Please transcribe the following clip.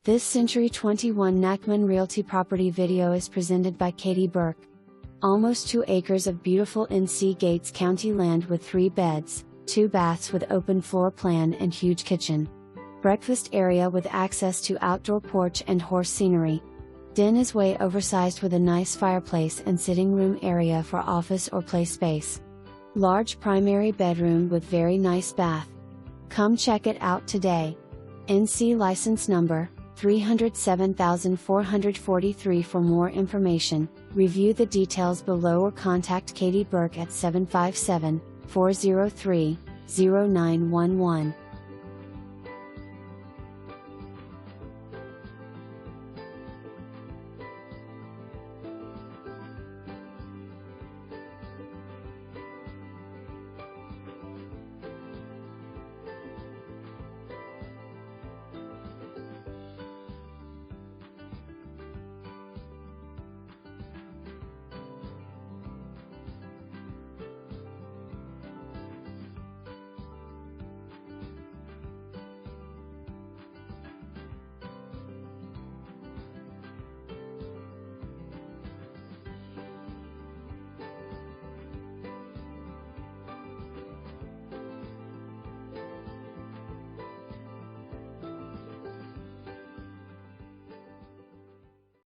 This Century 21 Nachman Realty property video is presented by Katie Burke. Almost 2 acres of beautiful NC Gates County land with 3 beds, 2 baths with open floor plan and huge kitchen. Breakfast area with access to outdoor porch and horse scenery. Den is way oversized with a nice fireplace and sitting room area for office or play space. Large primary bedroom with very nice bath. Come check it out today. NC license number 307,443. For more information, review the details below or contact Katie Burke at 757-403-0911.